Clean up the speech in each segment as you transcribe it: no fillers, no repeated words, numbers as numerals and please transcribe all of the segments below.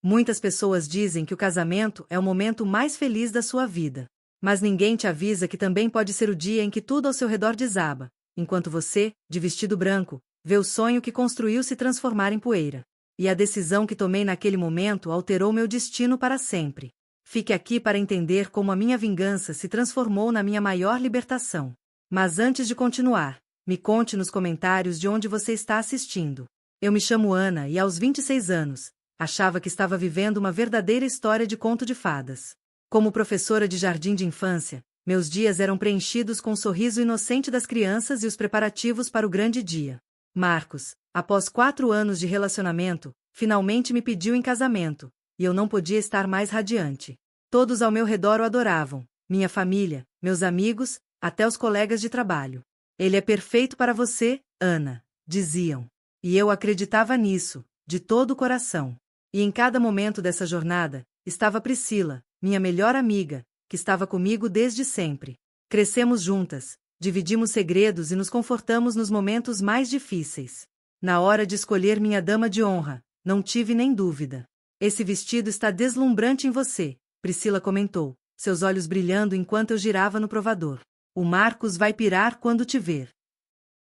Muitas pessoas dizem que o casamento é o momento mais feliz da sua vida. Mas ninguém te avisa que também pode ser o dia em que tudo ao seu redor desaba, enquanto você, de vestido branco, vê o sonho que construiu se transformar em poeira. E a decisão que tomei naquele momento alterou meu destino para sempre. Fique aqui para entender como a minha vingança se transformou na minha maior libertação. Mas antes de continuar, me conte nos comentários de onde você está assistindo. Eu me chamo Ana e aos 26 anos, achava que estava vivendo uma verdadeira história de conto de fadas. Como professora de jardim de infância, meus dias eram preenchidos com o sorriso inocente das crianças e os preparativos para o grande dia. Marcos, após 4 anos de relacionamento, finalmente me pediu em casamento, e eu não podia estar mais radiante. Todos ao meu redor o adoravam, minha família, meus amigos, até os colegas de trabalho. Ele é perfeito para você, Ana, diziam. E eu acreditava nisso, de todo o coração. E em cada momento dessa jornada, estava Priscila, minha melhor amiga, que estava comigo desde sempre. Crescemos juntas, dividimos segredos e nos confortamos nos momentos mais difíceis. Na hora de escolher minha dama de honra, não tive nem dúvida. Esse vestido está deslumbrante em você, Priscila comentou, seus olhos brilhando enquanto eu girava no provador. O Marcos vai pirar quando te ver.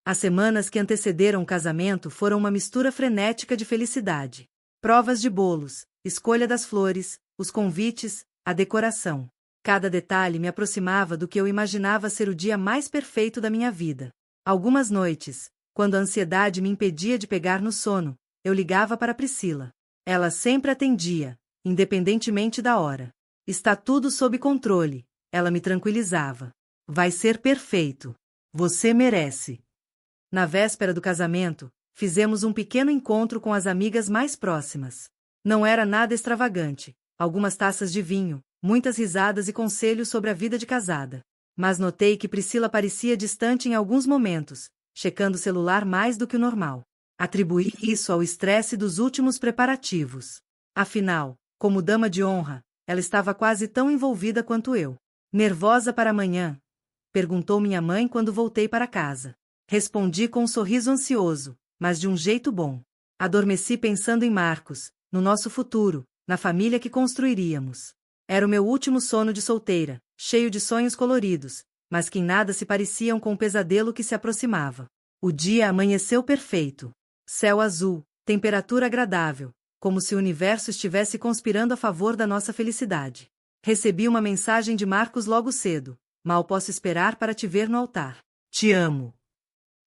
As semanas que antecederam o casamento foram uma mistura frenética de felicidade. Provas de bolos, escolha das flores, os convites, a decoração. Cada detalhe me aproximava do que eu imaginava ser o dia mais perfeito da minha vida. Algumas noites, quando a ansiedade me impedia de pegar no sono, eu ligava para Priscila. Ela sempre atendia, independentemente da hora. Está tudo sob controle, ela me tranquilizava. Vai ser perfeito. Você merece. Na véspera do casamento, fizemos um pequeno encontro com as amigas mais próximas. Não era nada extravagante, algumas taças de vinho, muitas risadas e conselhos sobre a vida de casada. Mas notei que Priscila parecia distante em alguns momentos, checando o celular mais do que o normal. Atribuí isso ao estresse dos últimos preparativos. Afinal, como dama de honra, ela estava quase tão envolvida quanto eu. Nervosa para amanhã? Perguntou minha mãe quando voltei para casa. Respondi com um sorriso ansioso, mas de um jeito bom. Adormeci pensando em Marcos, no nosso futuro, na família que construiríamos. Era o meu último sono de solteira, cheio de sonhos coloridos, mas que em nada se pareciam com o pesadelo que se aproximava. O dia amanheceu perfeito. Céu azul, temperatura agradável, como se o universo estivesse conspirando a favor da nossa felicidade. Recebi uma mensagem de Marcos logo cedo. Mal posso esperar para te ver no altar. Te amo.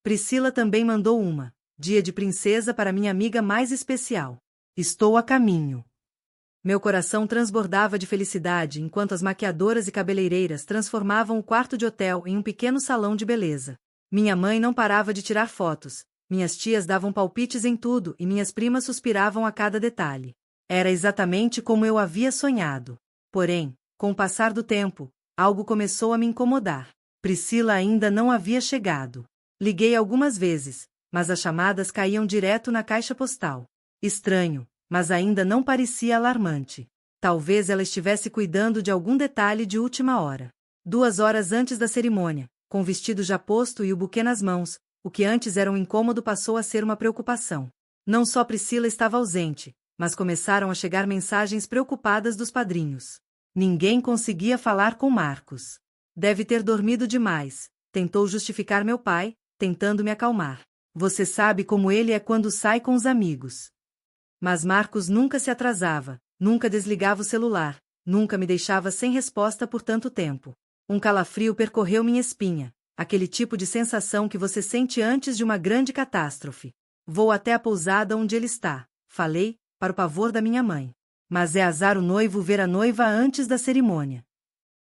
Priscila também mandou uma. Dia de princesa para minha amiga mais especial. Estou a caminho. Meu coração transbordava de felicidade enquanto as maquiadoras e cabeleireiras transformavam o quarto de hotel em um pequeno salão de beleza. Minha mãe não parava de tirar fotos, minhas tias davam palpites em tudo e minhas primas suspiravam a cada detalhe. Era exatamente como eu havia sonhado. Porém, com o passar do tempo, algo começou a me incomodar. Priscila ainda não havia chegado. Liguei algumas vezes, mas as chamadas caíam direto na caixa postal. Estranho, mas ainda não parecia alarmante. Talvez ela estivesse cuidando de algum detalhe de última hora. 2 horas antes da cerimônia, com o vestido já posto e o buquê nas mãos, o que antes era um incômodo passou a ser uma preocupação. Não só Priscila estava ausente, mas começaram a chegar mensagens preocupadas dos padrinhos. Ninguém conseguia falar com Marcos. Deve ter dormido demais, tentou justificar meu pai, tentando me acalmar. Você sabe como ele é quando sai com os amigos. Mas Marcos nunca se atrasava, nunca desligava o celular, nunca me deixava sem resposta por tanto tempo. Um calafrio percorreu minha espinha, aquele tipo de sensação que você sente antes de uma grande catástrofe. Vou até a pousada onde ele está, falei, para o pavor da minha mãe. Mas é azar o noivo ver a noiva antes da cerimônia.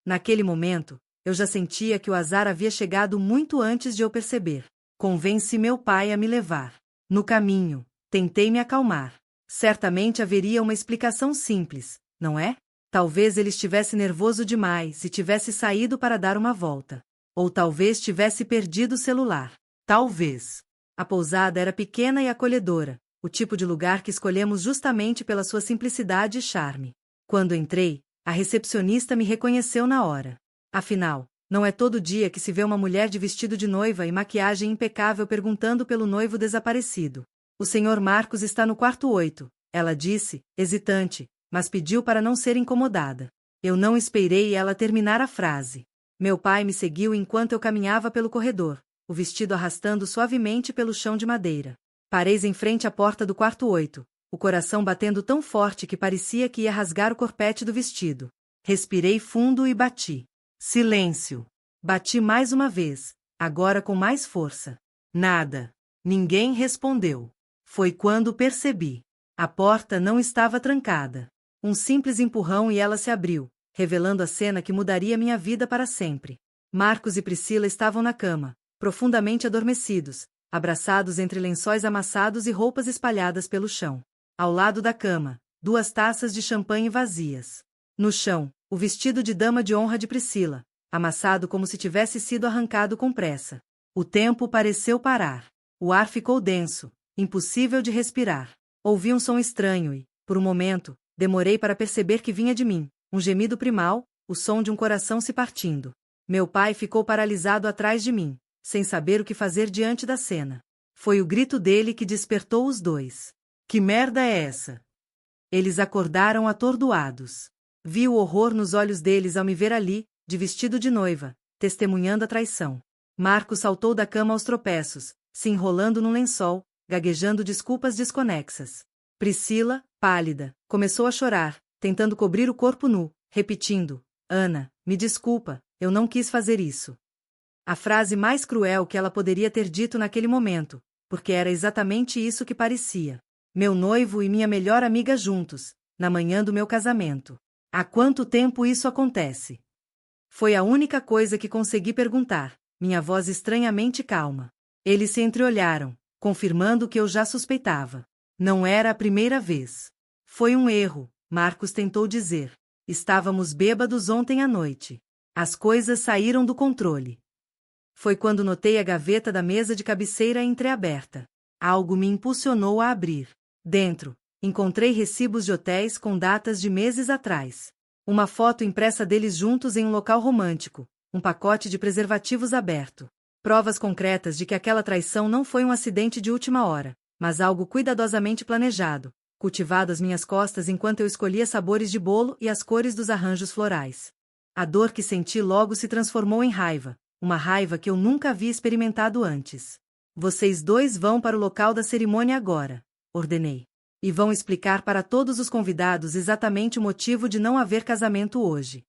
Naquele momento, eu já sentia que o azar havia chegado muito antes de eu perceber. Convenci meu pai a me levar. No caminho, tentei me acalmar. Certamente haveria uma explicação simples, não é? Talvez ele estivesse nervoso demais e tivesse saído para dar uma volta. Ou talvez tivesse perdido o celular. Talvez. A pousada era pequena e acolhedora, o tipo de lugar que escolhemos justamente pela sua simplicidade e charme. Quando entrei, a recepcionista me reconheceu na hora. Afinal, não é todo dia que se vê uma mulher de vestido de noiva e maquiagem impecável perguntando pelo noivo desaparecido. O senhor Marcos está no quarto 8, ela disse, hesitante, mas pediu para não ser incomodada. Eu não esperei ela terminar a frase. Meu pai me seguiu enquanto eu caminhava pelo corredor, o vestido arrastando suavemente pelo chão de madeira. Parei em frente à porta do quarto 8, o coração batendo tão forte que parecia que ia rasgar o corpete do vestido. Respirei fundo e bati. Silêncio. Bati mais uma vez, agora com mais força. Nada. Ninguém respondeu. Foi quando percebi. A porta não estava trancada. Um simples empurrão e ela se abriu, revelando a cena que mudaria minha vida para sempre. Marcos e Priscila estavam na cama, profundamente adormecidos, abraçados entre lençóis amassados e roupas espalhadas pelo chão. Ao lado da cama, 2 taças de champanhe vazias. No chão, o vestido de dama de honra de Priscila, amassado como se tivesse sido arrancado com pressa. O tempo pareceu parar. O ar ficou denso, impossível de respirar. Ouvi um som estranho e, por um momento, demorei para perceber que vinha de mim, um gemido primal, o som de um coração se partindo. Meu pai ficou paralisado atrás de mim, sem saber o que fazer diante da cena. Foi o grito dele que despertou os dois. Que merda é essa? Eles acordaram atordoados. Vi o horror nos olhos deles ao me ver ali, de vestido de noiva, testemunhando a traição. Marcos saltou da cama aos tropeços, se enrolando num lençol, gaguejando desculpas desconexas. Priscila, pálida, começou a chorar, tentando cobrir o corpo nu, repetindo: Ana, me desculpa, eu não quis fazer isso. A frase mais cruel que ela poderia ter dito naquele momento, porque era exatamente isso que parecia. Meu noivo e minha melhor amiga juntos, na manhã do meu casamento. Há quanto tempo isso acontece? Foi a única coisa que consegui perguntar, minha voz estranhamente calma. Eles se entreolharam, confirmando o que eu já suspeitava. Não era a primeira vez. Foi um erro, Marcos tentou dizer. Estávamos bêbados ontem à noite. As coisas saíram do controle. Foi quando notei a gaveta da mesa de cabeceira entreaberta. Algo me impulsionou a abrir. Dentro, encontrei recibos de hotéis com datas de meses atrás. Uma foto impressa deles juntos em um local romântico, um pacote de preservativos aberto. Provas concretas de que aquela traição não foi um acidente de última hora, mas algo cuidadosamente planejado, cultivado às minhas costas enquanto eu escolhia sabores de bolo e as cores dos arranjos florais. A dor que senti logo se transformou em raiva, uma raiva que eu nunca havia experimentado antes. Vocês dois vão para o local da cerimônia agora, ordenei. E vão explicar para todos os convidados exatamente o motivo de não haver casamento hoje.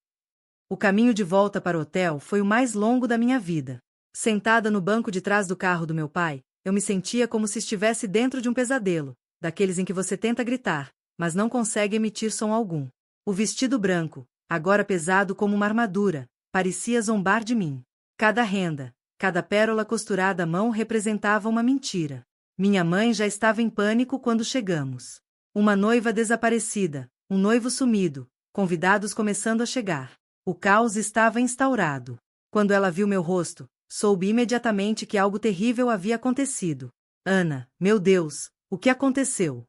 O caminho de volta para o hotel foi o mais longo da minha vida. Sentada no banco de trás do carro do meu pai, eu me sentia como se estivesse dentro de um pesadelo, daqueles em que você tenta gritar, mas não consegue emitir som algum. O vestido branco, agora pesado como uma armadura, parecia zombar de mim. Cada renda, cada pérola costurada à mão representava uma mentira. Minha mãe já estava em pânico quando chegamos. Uma noiva desaparecida, um noivo sumido, convidados começando a chegar. O caos estava instaurado. Quando ela viu meu rosto, soube imediatamente que algo terrível havia acontecido. Ana, meu Deus, o que aconteceu?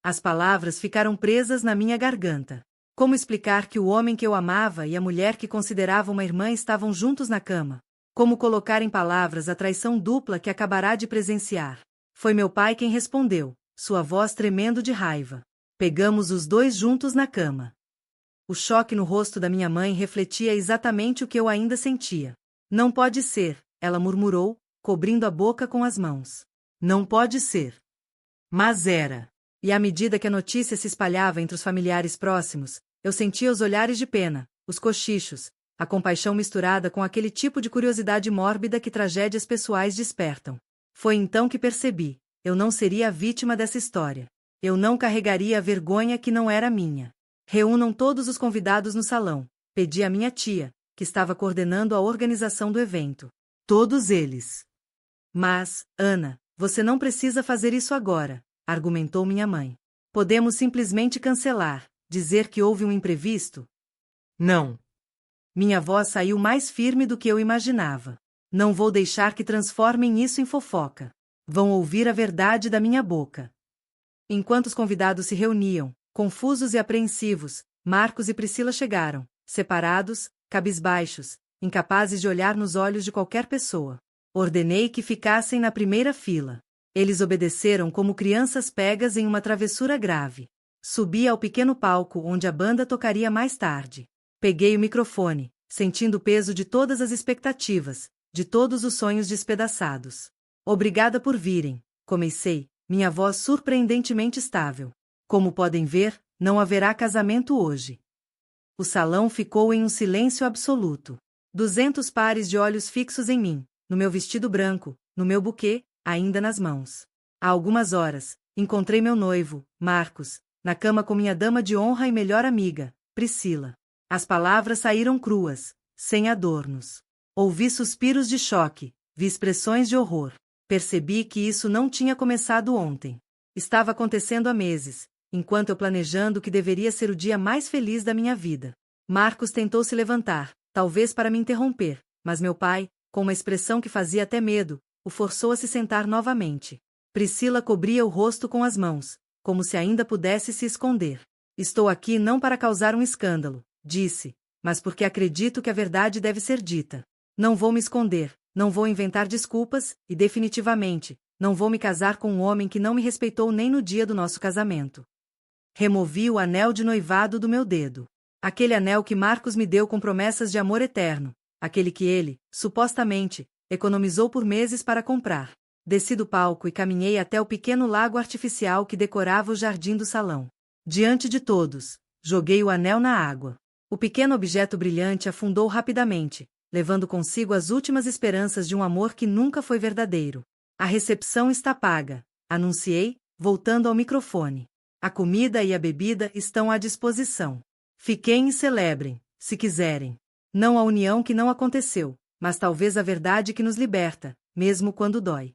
As palavras ficaram presas na minha garganta. Como explicar que o homem que eu amava e a mulher que considerava uma irmã estavam juntos na cama? Como colocar em palavras a traição dupla que acabará de presenciar? Foi meu pai quem respondeu, sua voz tremendo de raiva. Pegamos os dois juntos na cama. O choque no rosto da minha mãe refletia exatamente o que eu ainda sentia. Não pode ser, ela murmurou, cobrindo a boca com as mãos. Não pode ser. Mas era. E à medida que a notícia se espalhava entre os familiares próximos, eu sentia os olhares de pena, os cochichos, a compaixão misturada com aquele tipo de curiosidade mórbida que tragédias pessoais despertam. Foi então que percebi, eu não seria a vítima dessa história. Eu não carregaria a vergonha que não era minha. Reúnam todos os convidados no salão, pedi à minha tia, que estava coordenando a organização do evento. Todos eles. Mas, Ana, você não precisa fazer isso agora, argumentou minha mãe. Podemos simplesmente cancelar, dizer que houve um imprevisto? Não. Minha voz saiu mais firme do que eu imaginava. Não vou deixar que transformem isso em fofoca. Vão ouvir a verdade da minha boca. Enquanto os convidados se reuniam, confusos e apreensivos, Marcos e Priscila chegaram, separados, cabisbaixos, incapazes de olhar nos olhos de qualquer pessoa. Ordenei que ficassem na primeira fila. Eles obedeceram como crianças pegas em uma travessura grave. Subi ao pequeno palco onde a banda tocaria mais tarde. Peguei o microfone, sentindo o peso de todas as expectativas, de todos os sonhos despedaçados. Obrigada por virem, comecei, minha voz surpreendentemente estável. Como podem ver, não haverá casamento hoje. O salão ficou em um silêncio absoluto. 200 pares de olhos fixos em mim, no meu vestido branco, no meu buquê, ainda nas mãos. Há algumas horas, encontrei meu noivo, Marcos, na cama com minha dama de honra e melhor amiga, Priscila. As palavras saíram cruas, sem adornos. Ouvi suspiros de choque, vi expressões de horror. Percebi que isso não tinha começado ontem. Estava acontecendo há meses, enquanto eu planejando o que deveria ser o dia mais feliz da minha vida. Marcos tentou se levantar, talvez para me interromper, mas meu pai, com uma expressão que fazia até medo, o forçou a se sentar novamente. Priscila cobria o rosto com as mãos, como se ainda pudesse se esconder. Estou aqui não para causar um escândalo, disse, mas porque acredito que a verdade deve ser dita. Não vou me esconder, não vou inventar desculpas, e definitivamente, não vou me casar com um homem que não me respeitou nem no dia do nosso casamento. Removi o anel de noivado do meu dedo. Aquele anel que Marcos me deu com promessas de amor eterno, aquele que ele, supostamente, economizou por meses para comprar. Desci do palco e caminhei até o pequeno lago artificial que decorava o jardim do salão. Diante de todos, joguei o anel na água. O pequeno objeto brilhante afundou rapidamente, levando consigo as últimas esperanças de um amor que nunca foi verdadeiro. A recepção está paga, anunciei, voltando ao microfone. A comida e a bebida estão à disposição. Fiquem e celebrem, se quiserem. Não a união que não aconteceu, mas talvez a verdade que nos liberta, mesmo quando dói.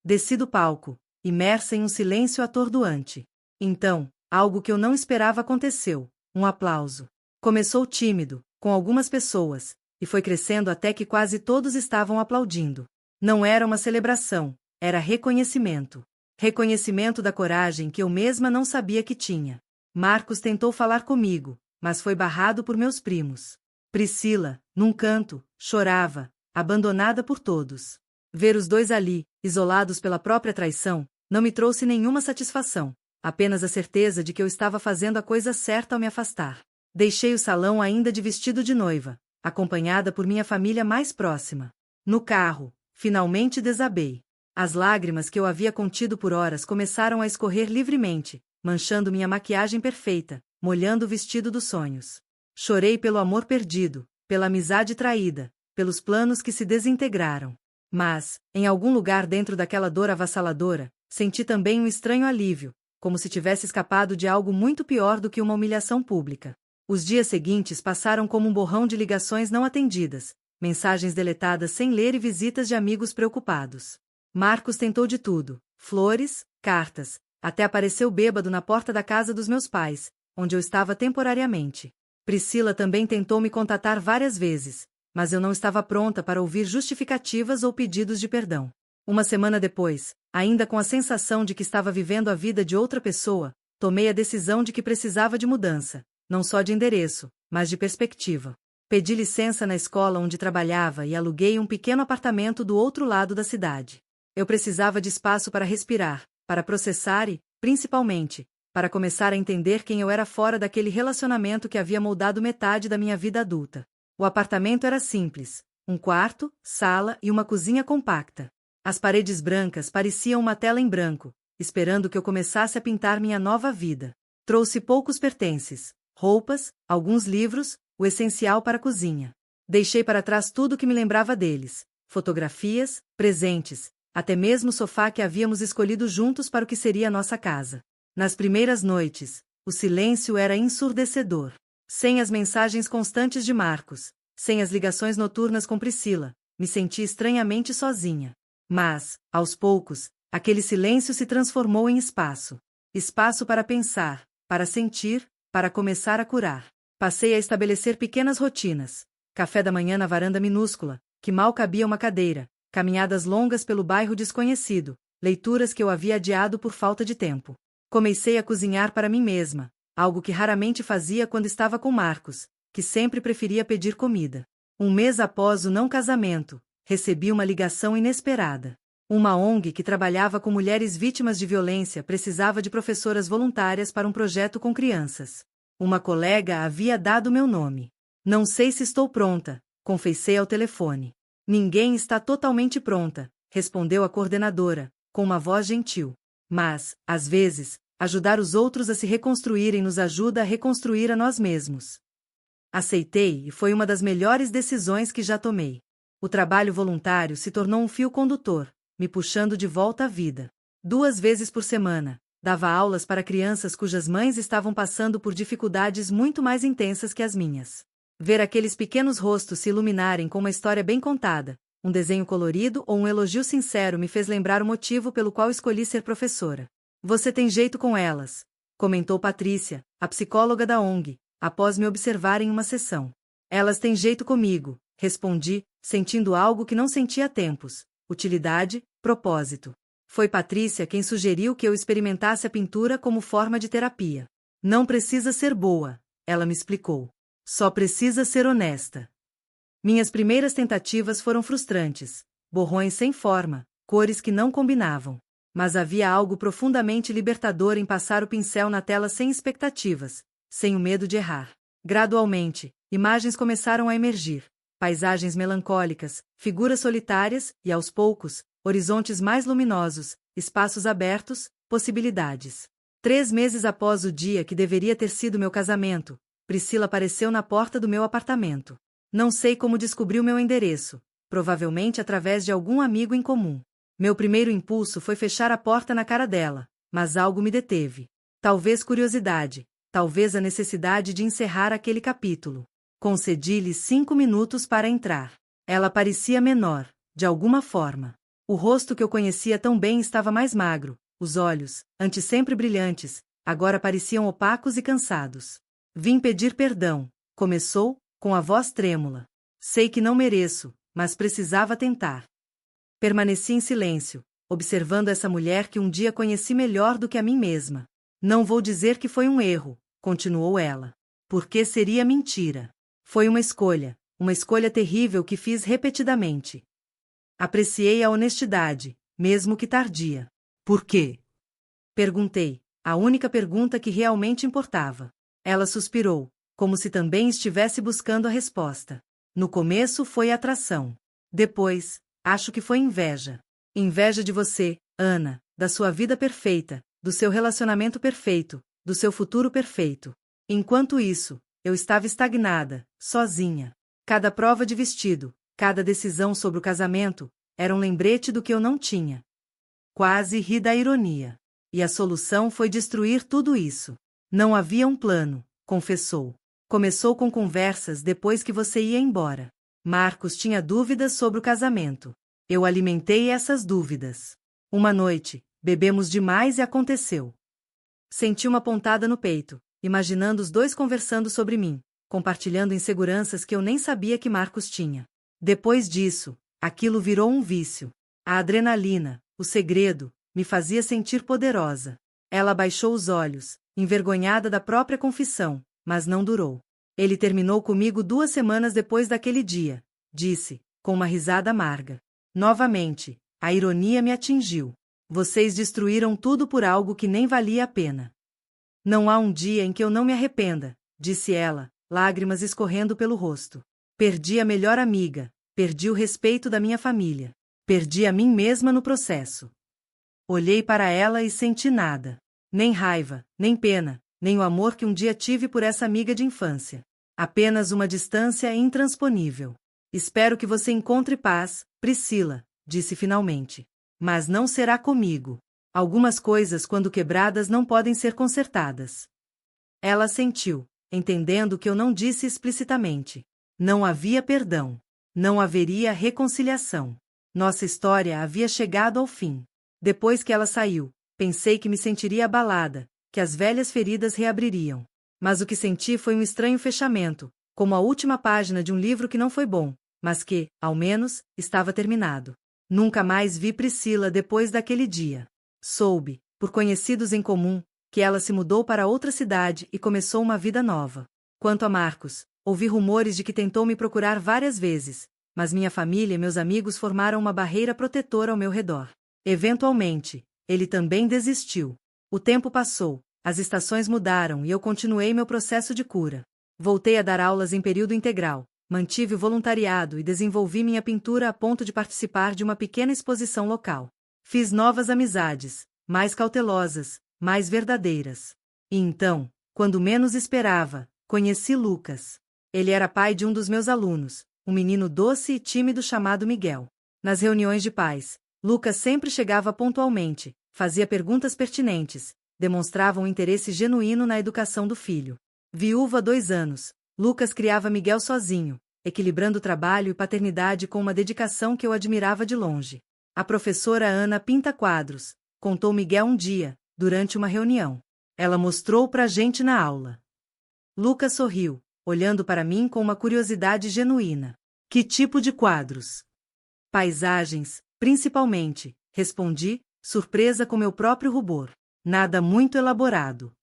Desci do palco, imersa em um silêncio atordoante. Então, algo que eu não esperava aconteceu, um aplauso. Começou tímido, com algumas pessoas, e foi crescendo até que quase todos estavam aplaudindo. Não era uma celebração, era reconhecimento. Reconhecimento da coragem que eu mesma não sabia que tinha. Marcos tentou falar comigo, mas foi barrado por meus primos. Priscila, num canto, chorava, abandonada por todos. Ver os dois ali, isolados pela própria traição, não me trouxe nenhuma satisfação, apenas a certeza de que eu estava fazendo a coisa certa ao me afastar. Deixei o salão ainda de vestido de noiva, acompanhada por minha família mais próxima. No carro, finalmente desabei. As lágrimas que eu havia contido por horas começaram a escorrer livremente, manchando minha maquiagem perfeita, molhando o vestido dos sonhos. Chorei pelo amor perdido, pela amizade traída, pelos planos que se desintegraram. Mas, em algum lugar dentro daquela dor avassaladora, senti também um estranho alívio, como se tivesse escapado de algo muito pior do que uma humilhação pública. Os dias seguintes passaram como um borrão de ligações não atendidas, mensagens deletadas sem ler e visitas de amigos preocupados. Marcos tentou de tudo, flores, cartas, até apareceu bêbado na porta da casa dos meus pais, onde eu estava temporariamente. Priscila também tentou me contatar várias vezes, mas eu não estava pronta para ouvir justificativas ou pedidos de perdão. Uma semana depois, ainda com a sensação de que estava vivendo a vida de outra pessoa, tomei a decisão de que precisava de mudança, não só de endereço, mas de perspectiva. Pedi licença na escola onde trabalhava e aluguei um pequeno apartamento do outro lado da cidade. Eu precisava de espaço para respirar, para processar e, principalmente, para começar a entender quem eu era fora daquele relacionamento que havia moldado metade da minha vida adulta. O apartamento era simples, um quarto, sala e uma cozinha compacta. As paredes brancas pareciam uma tela em branco, esperando que eu começasse a pintar minha nova vida. Trouxe poucos pertences, roupas, alguns livros, o essencial para a cozinha. Deixei para trás tudo que me lembrava deles, fotografias, presentes, até mesmo o sofá que havíamos escolhido juntos para o que seria a nossa casa. Nas primeiras noites, o silêncio era ensurdecedor. Sem as mensagens constantes de Marcos, sem as ligações noturnas com Priscila, me senti estranhamente sozinha. Mas, aos poucos, aquele silêncio se transformou em espaço. Espaço para pensar, para sentir, para começar a curar. Passei a estabelecer pequenas rotinas. Café da manhã na varanda minúscula, que mal cabia uma cadeira, caminhadas longas pelo bairro desconhecido, leituras que eu havia adiado por falta de tempo. Comecei a cozinhar para mim mesma, algo que raramente fazia quando estava com Marcos, que sempre preferia pedir comida. Um mês após o não casamento, recebi uma ligação inesperada. Uma ONG que trabalhava com mulheres vítimas de violência precisava de professoras voluntárias para um projeto com crianças. Uma colega havia dado meu nome. Não sei se estou pronta, confessei ao telefone. Ninguém está totalmente pronta, respondeu a coordenadora, com uma voz gentil. Mas, às vezes, ajudar os outros a se reconstruírem nos ajuda a reconstruir a nós mesmos. Aceitei e foi uma das melhores decisões que já tomei. O trabalho voluntário se tornou um fio condutor, me puxando de volta à vida. 2 vezes por semana, dava aulas para crianças cujas mães estavam passando por dificuldades muito mais intensas que as minhas. Ver aqueles pequenos rostos se iluminarem com uma história bem contada, um desenho colorido ou um elogio sincero me fez lembrar o motivo pelo qual escolhi ser professora. Você tem jeito com elas, comentou Patrícia, a psicóloga da ONG, após me observar em uma sessão. Elas têm jeito comigo, respondi, sentindo algo que não sentia há tempos: utilidade, propósito. Foi Patrícia quem sugeriu que eu experimentasse a pintura como forma de terapia. Não precisa ser boa, ela me explicou. Só precisa ser honesta. Minhas primeiras tentativas foram frustrantes, borrões sem forma, cores que não combinavam. Mas havia algo profundamente libertador em passar o pincel na tela sem expectativas, sem o medo de errar. Gradualmente, imagens começaram a emergir. Paisagens melancólicas, figuras solitárias e, aos poucos, horizontes mais luminosos, espaços abertos, possibilidades. 3 meses após o dia que deveria ter sido meu casamento, Priscila apareceu na porta do meu apartamento. Não sei como descobriu meu endereço, provavelmente através de algum amigo em comum. Meu primeiro impulso foi fechar a porta na cara dela, mas algo me deteve. Talvez curiosidade, talvez a necessidade de encerrar aquele capítulo. Concedi-lhe 5 minutos para entrar. Ela parecia menor, de alguma forma. O rosto que eu conhecia tão bem estava mais magro, os olhos, antes sempre brilhantes, agora pareciam opacos e cansados. Vim pedir perdão, começou, com a voz trêmula. Sei que não mereço, mas precisava tentar. Permaneci em silêncio, observando essa mulher que um dia conheci melhor do que a mim mesma. Não vou dizer que foi um erro, continuou ela. Porque seria mentira. Foi uma escolha terrível que fiz repetidamente. Apreciei a honestidade, mesmo que tardia. Por quê? Perguntei, a única pergunta que realmente importava. Ela suspirou, como se também estivesse buscando a resposta. No começo foi atração. Depois, acho que foi inveja. Inveja de você, Ana, da sua vida perfeita, do seu relacionamento perfeito, do seu futuro perfeito. Enquanto isso, eu estava estagnada, sozinha. Cada prova de vestido, cada decisão sobre o casamento, era um lembrete do que eu não tinha. Quase ri da ironia. E a solução foi destruir tudo isso. Não havia um plano, confessou. Começou com conversas depois que você ia embora. Marcos tinha dúvidas sobre o casamento. Eu alimentei essas dúvidas. Uma noite, bebemos demais e aconteceu. Senti uma pontada no peito, imaginando os dois conversando sobre mim, compartilhando inseguranças que eu nem sabia que Marcos tinha. Depois disso, aquilo virou um vício. A adrenalina, o segredo, me fazia sentir poderosa. Ela baixou os olhos, envergonhada da própria confissão, mas não durou. Ele terminou comigo 2 semanas depois daquele dia, disse, com uma risada amarga. Novamente, a ironia me atingiu. Vocês destruíram tudo por algo que nem valia a pena. Não há um dia em que eu não me arrependa, disse ela, lágrimas escorrendo pelo rosto. Perdi a melhor amiga, perdi o respeito da minha família, perdi a mim mesma no processo. Olhei para ela e senti nada. Nem raiva, nem pena, nem o amor que um dia tive por essa amiga de infância. Apenas uma distância intransponível. Espero que você encontre paz, Priscila, disse finalmente. Mas não será comigo. Algumas coisas, quando quebradas, não podem ser consertadas. Ela assentiu, entendendo que eu não disse explicitamente. Não havia perdão. Não haveria reconciliação. Nossa história havia chegado ao fim. Depois que ela saiu, pensei que me sentiria abalada, que as velhas feridas reabririam. Mas o que senti foi um estranho fechamento, como a última página de um livro que não foi bom, mas que, ao menos, estava terminado. Nunca mais vi Priscila depois daquele dia. Soube, por conhecidos em comum, que ela se mudou para outra cidade e começou uma vida nova. Quanto a Marcos, ouvi rumores de que tentou me procurar várias vezes, mas minha família e meus amigos formaram uma barreira protetora ao meu redor. Eventualmente, ele também desistiu. O tempo passou, as estações mudaram e eu continuei meu processo de cura. Voltei a dar aulas em período integral, mantive o voluntariado e desenvolvi minha pintura a ponto de participar de uma pequena exposição local. Fiz novas amizades, mais cautelosas, mais verdadeiras. E então, quando menos esperava, conheci Lucas. Ele era pai de um dos meus alunos, um menino doce e tímido chamado Miguel. Nas reuniões de pais, Lucas sempre chegava pontualmente, fazia perguntas pertinentes, demonstrava um interesse genuíno na educação do filho. Viúvo há 2 anos, Lucas criava Miguel sozinho, equilibrando trabalho e paternidade com uma dedicação que eu admirava de longe. A professora Ana pinta quadros, contou Miguel um dia, durante uma reunião. Ela mostrou pra gente na aula. Lucas sorriu, olhando para mim com uma curiosidade genuína. Que tipo de quadros? Paisagens, principalmente, respondi, surpresa com meu próprio rubor. Nada muito elaborado.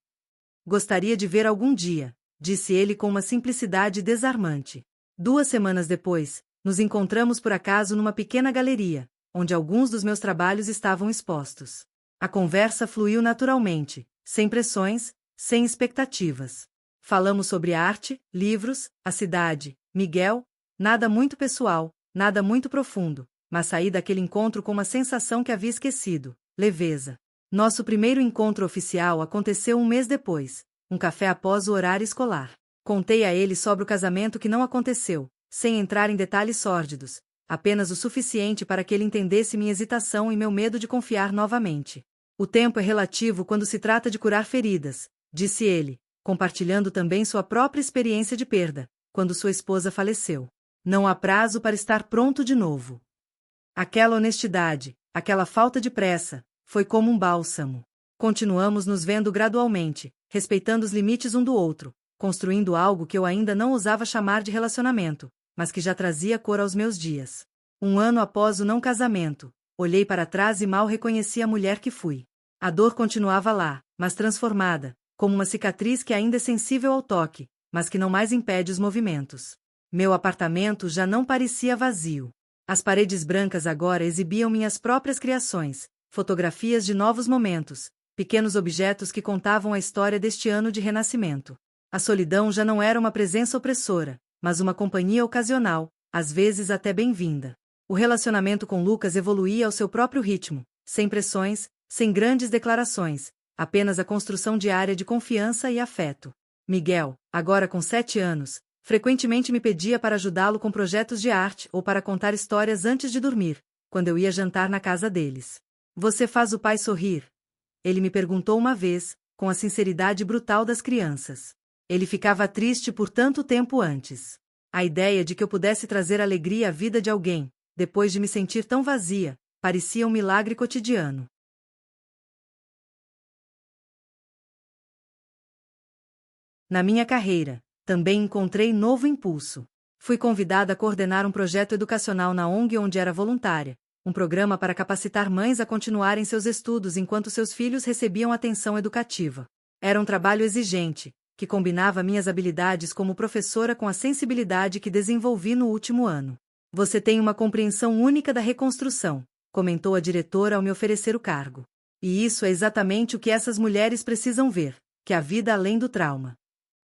Gostaria de ver algum dia, disse ele com uma simplicidade desarmante. 2 semanas depois, nos encontramos por acaso numa pequena galeria, onde alguns dos meus trabalhos estavam expostos. A conversa fluiu naturalmente, sem pressões, sem expectativas. Falamos sobre arte, livros, a cidade, Miguel, nada muito pessoal, nada muito profundo, mas saí daquele encontro com uma sensação que havia esquecido, leveza. Nosso primeiro encontro oficial aconteceu 1 mês depois, um café após o horário escolar. Contei a ele sobre o casamento que não aconteceu, sem entrar em detalhes sórdidos, apenas o suficiente para que ele entendesse minha hesitação e meu medo de confiar novamente. O tempo é relativo quando se trata de curar feridas, disse ele, compartilhando também sua própria experiência de perda, quando sua esposa faleceu. Não há prazo para estar pronto de novo. Aquela honestidade, aquela falta de pressa, foi como um bálsamo. Continuamos nos vendo gradualmente, respeitando os limites um do outro, construindo algo que eu ainda não ousava chamar de relacionamento, mas que já trazia cor aos meus dias. 1 ano após o não casamento, olhei para trás e mal reconheci a mulher que fui. A dor continuava lá, mas transformada, como uma cicatriz que ainda é sensível ao toque, mas que não mais impede os movimentos. Meu apartamento já não parecia vazio. As paredes brancas agora exibiam minhas próprias criações, fotografias de novos momentos, pequenos objetos que contavam a história deste ano de renascimento. A solidão já não era uma presença opressora, mas uma companhia ocasional, às vezes até bem-vinda. O relacionamento com Lucas evoluía ao seu próprio ritmo, sem pressões, sem grandes declarações, apenas a construção diária de confiança e afeto. Miguel, agora com 7 anos, frequentemente me pedia para ajudá-lo com projetos de arte ou para contar histórias antes de dormir, quando eu ia jantar na casa deles. Você faz o pai sorrir? Ele me perguntou uma vez, com a sinceridade brutal das crianças. Ele ficava triste por tanto tempo antes. A ideia de que eu pudesse trazer alegria à vida de alguém, depois de me sentir tão vazia, parecia um milagre cotidiano. Na minha carreira, também encontrei novo impulso. Fui convidada a coordenar um projeto educacional na ONG onde era voluntária, um programa para capacitar mães a continuarem seus estudos enquanto seus filhos recebiam atenção educativa. Era um trabalho exigente, que combinava minhas habilidades como professora com a sensibilidade que desenvolvi no último ano. Você tem uma compreensão única da reconstrução, comentou a diretora ao me oferecer o cargo. E isso é exatamente o que essas mulheres precisam ver, que há vida além do trauma.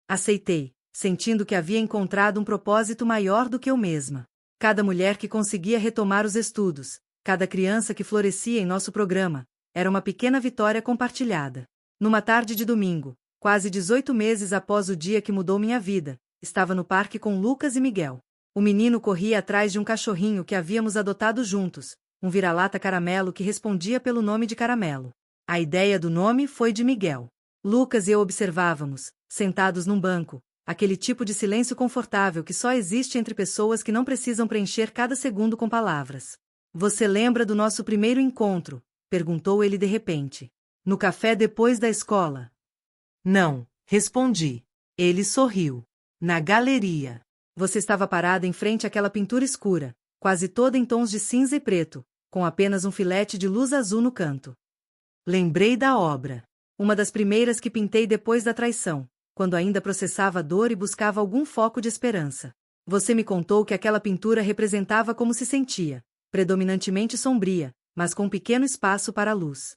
Aceitei, sentindo que havia encontrado um propósito maior do que eu mesma. Cada mulher que conseguia retomar os estudos, cada criança que florescia em nosso programa, era uma pequena vitória compartilhada. Numa tarde de domingo, quase 18 meses após o dia que mudou minha vida, estava no parque com Lucas e Miguel. O menino corria atrás de um cachorrinho que havíamos adotado juntos, um vira-lata caramelo que respondia pelo nome de Caramelo. A ideia do nome foi de Miguel. Lucas e eu observávamos, sentados num banco, aquele tipo de silêncio confortável que só existe entre pessoas que não precisam preencher cada segundo com palavras. Você lembra do nosso primeiro encontro? Perguntou ele de repente. No café depois da escola. Não, respondi. Ele sorriu. Na galeria. Você estava parada em frente àquela pintura escura, quase toda em tons de cinza e preto, com apenas um filete de luz azul no canto. Lembrei da obra. Uma das primeiras que pintei depois da traição, quando ainda processava a dor e buscava algum foco de esperança. Você me contou que aquela pintura representava como se sentia, predominantemente sombria, mas com um pequeno espaço para a luz.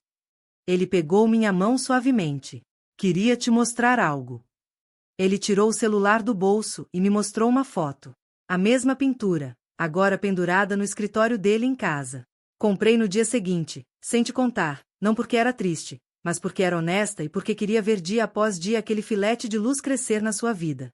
Ele pegou minha mão suavemente. Queria te mostrar algo. Ele tirou o celular do bolso e me mostrou uma foto. A mesma pintura, agora pendurada no escritório dele em casa. Comprei no dia seguinte, sem te contar, não porque era triste, mas porque era honesta e porque queria ver dia após dia aquele filete de luz crescer na sua vida.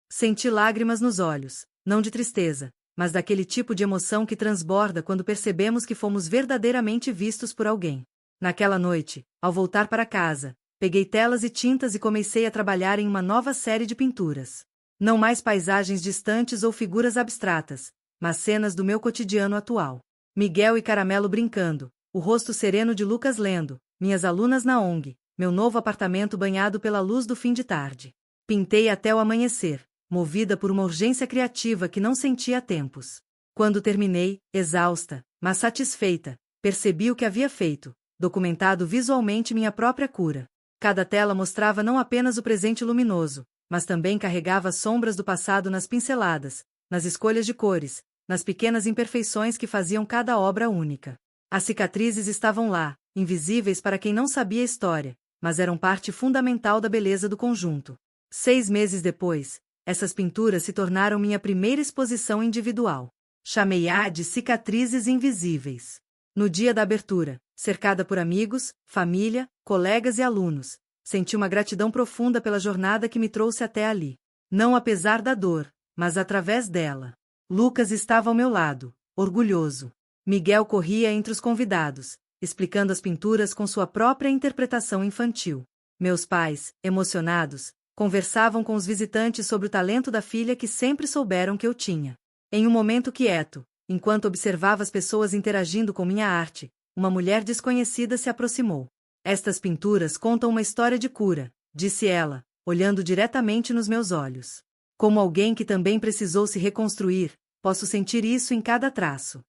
Senti lágrimas nos olhos, não de tristeza, mas daquele tipo de emoção que transborda quando percebemos que fomos verdadeiramente vistos por alguém. Naquela noite, ao voltar para casa, peguei telas e tintas e comecei a trabalhar em uma nova série de pinturas. Não mais paisagens distantes ou figuras abstratas, mas cenas do meu cotidiano atual. Miguel e Caramelo brincando, o rosto sereno de Lucas lendo, minhas alunas na ONG, meu novo apartamento banhado pela luz do fim de tarde. Pintei até o amanhecer, movida por uma urgência criativa que não sentia há tempos. Quando terminei, exausta, mas satisfeita, percebi o que havia feito, documentado visualmente minha própria cura. Cada tela mostrava não apenas o presente luminoso, mas também carregava sombras do passado nas pinceladas, nas escolhas de cores, nas pequenas imperfeições que faziam cada obra única. As cicatrizes estavam lá, invisíveis para quem não sabia a história, mas eram parte fundamental da beleza do conjunto. 6 meses depois, essas pinturas se tornaram minha primeira exposição individual. Chamei-a de Cicatrizes Invisíveis. No dia da abertura, cercada por amigos, família, colegas e alunos, senti uma gratidão profunda pela jornada que me trouxe até ali. Não apesar da dor, mas através dela. Lucas estava ao meu lado, orgulhoso. Miguel corria entre os convidados, explicando as pinturas com sua própria interpretação infantil. Meus pais, emocionados, conversavam com os visitantes sobre o talento da filha que sempre souberam que eu tinha. Em um momento quieto, enquanto observava as pessoas interagindo com minha arte, uma mulher desconhecida se aproximou. Estas pinturas contam uma história de cura, disse ela, olhando diretamente nos meus olhos. Como alguém que também precisou se reconstruir, posso sentir isso em cada traço.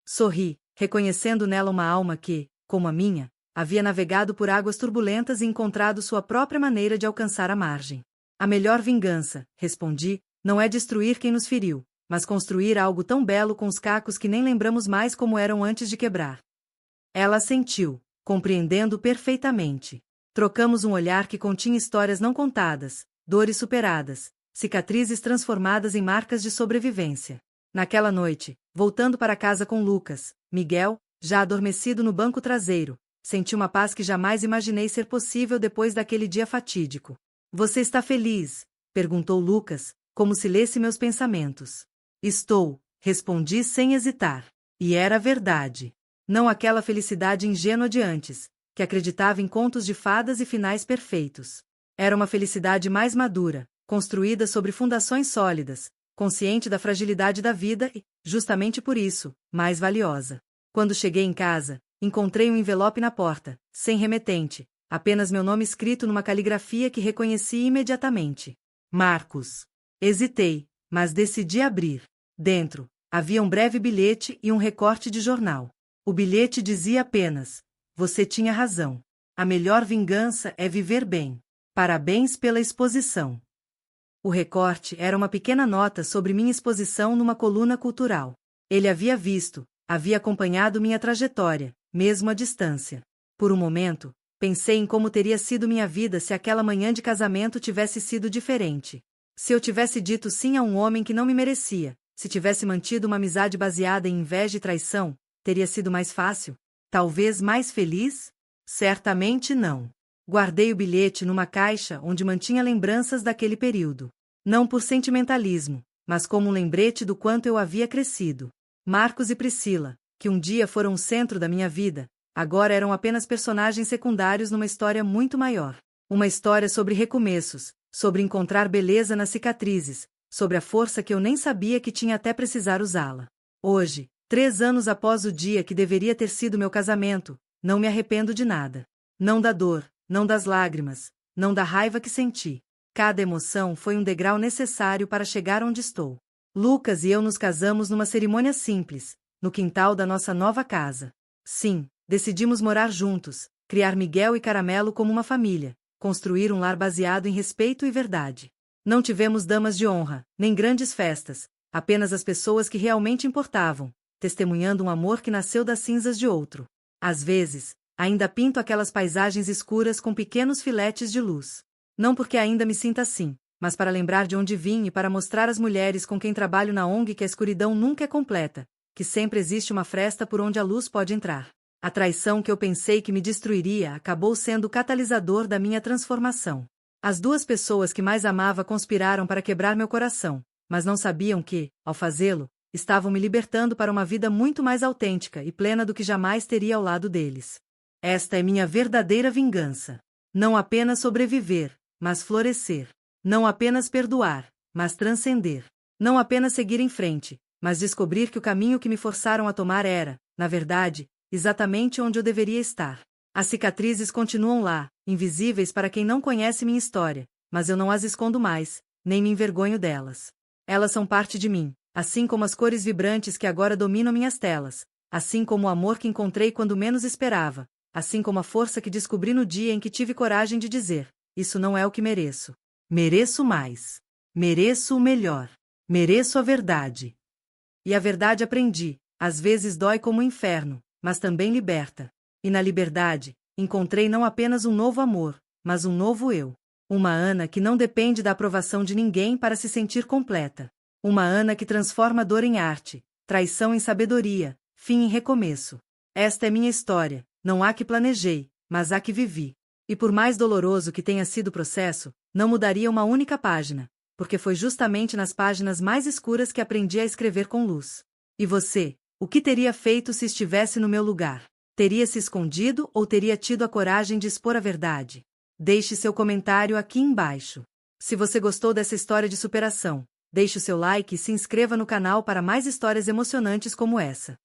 Sorri, reconhecendo nela uma alma que, como a minha, havia navegado por águas turbulentas e encontrado sua própria maneira de alcançar a margem. A melhor vingança, respondi, não é destruir quem nos feriu, mas construir algo tão belo com os cacos que nem lembramos mais como eram antes de quebrar. Ela assentiu, compreendendo perfeitamente. Trocamos um olhar que continha histórias não contadas, dores superadas, cicatrizes transformadas em marcas de sobrevivência. Naquela noite, voltando para casa com Lucas, Miguel, já adormecido no banco traseiro, senti uma paz que jamais imaginei ser possível depois daquele dia fatídico. Você está feliz? Perguntou Lucas, como se lesse meus pensamentos. Estou, respondi sem hesitar. E era verdade. Não aquela felicidade ingênua de antes, que acreditava em contos de fadas e finais perfeitos. Era uma felicidade mais madura, construída sobre fundações sólidas, consciente da fragilidade da vida e, justamente por isso, mais valiosa. Quando cheguei em casa, encontrei um envelope na porta, sem remetente, apenas meu nome escrito numa caligrafia que reconheci imediatamente. Marcos. Hesitei, mas decidi abrir. Dentro, havia um breve bilhete e um recorte de jornal. O bilhete dizia apenas: você tinha razão. A melhor vingança é viver bem. Parabéns pela exposição. O recorte era uma pequena nota sobre minha exposição numa coluna cultural. Ele havia visto, havia acompanhado minha trajetória, mesmo à distância. Por um momento, pensei em como teria sido minha vida se aquela manhã de casamento tivesse sido diferente. Se eu tivesse dito sim a um homem que não me merecia, se tivesse mantido uma amizade baseada em inveja e traição, teria sido mais fácil? Talvez mais feliz? Certamente não. Guardei o bilhete numa caixa onde mantinha lembranças daquele período. Não por sentimentalismo, mas como um lembrete do quanto eu havia crescido. Marcos e Priscila, que um dia foram o centro da minha vida, agora eram apenas personagens secundários numa história muito maior. Uma história sobre recomeços, sobre encontrar beleza nas cicatrizes, sobre a força que eu nem sabia que tinha até precisar usá-la. Hoje, 3 anos após o dia que deveria ter sido meu casamento, não me arrependo de nada. Não da dor, não das lágrimas, não da raiva que senti. Cada emoção foi um degrau necessário para chegar onde estou. Lucas e eu nos casamos numa cerimônia simples, no quintal da nossa nova casa. Sim, decidimos morar juntos, criar Miguel e Caramelo como uma família, construir um lar baseado em respeito e verdade. Não tivemos damas de honra, nem grandes festas, apenas as pessoas que realmente importavam, testemunhando um amor que nasceu das cinzas de outro. Às vezes, ainda pinto aquelas paisagens escuras com pequenos filetes de luz. Não porque ainda me sinta assim, mas para lembrar de onde vim e para mostrar às mulheres com quem trabalho na ONG que a escuridão nunca é completa, que sempre existe uma fresta por onde a luz pode entrar. A traição que eu pensei que me destruiria acabou sendo o catalisador da minha transformação. As duas pessoas que mais amava conspiraram para quebrar meu coração, mas não sabiam que, ao fazê-lo, estavam me libertando para uma vida muito mais autêntica e plena do que jamais teria ao lado deles. Esta é minha verdadeira vingança. Não apenas sobreviver, mas florescer. Não apenas perdoar, mas transcender. Não apenas seguir em frente, mas descobrir que o caminho que me forçaram a tomar era, na verdade, exatamente onde eu deveria estar. As cicatrizes continuam lá, invisíveis para quem não conhece minha história, mas eu não as escondo mais, nem me envergonho delas. Elas são parte de mim, assim como as cores vibrantes que agora dominam minhas telas, assim como o amor que encontrei quando menos esperava, assim como a força que descobri no dia em que tive coragem de dizer: isso não é o que mereço. Mereço mais. Mereço o melhor. Mereço a verdade. E a verdade aprendi, às vezes dói como o inferno, mas também liberta. E na liberdade, encontrei não apenas um novo amor, mas um novo eu. Uma Ana que não depende da aprovação de ninguém para se sentir completa. Uma Ana que transforma dor em arte, traição em sabedoria, fim em recomeço. Esta é minha história, não a que planejei, mas a que vivi. E por mais doloroso que tenha sido o processo, não mudaria uma única página, porque foi justamente nas páginas mais escuras que aprendi a escrever com luz. E você, o que teria feito se estivesse no meu lugar? Teria se escondido ou teria tido a coragem de expor a verdade? Deixe seu comentário aqui embaixo. Se você gostou dessa história de superação, deixe o seu like e se inscreva no canal para mais histórias emocionantes como essa.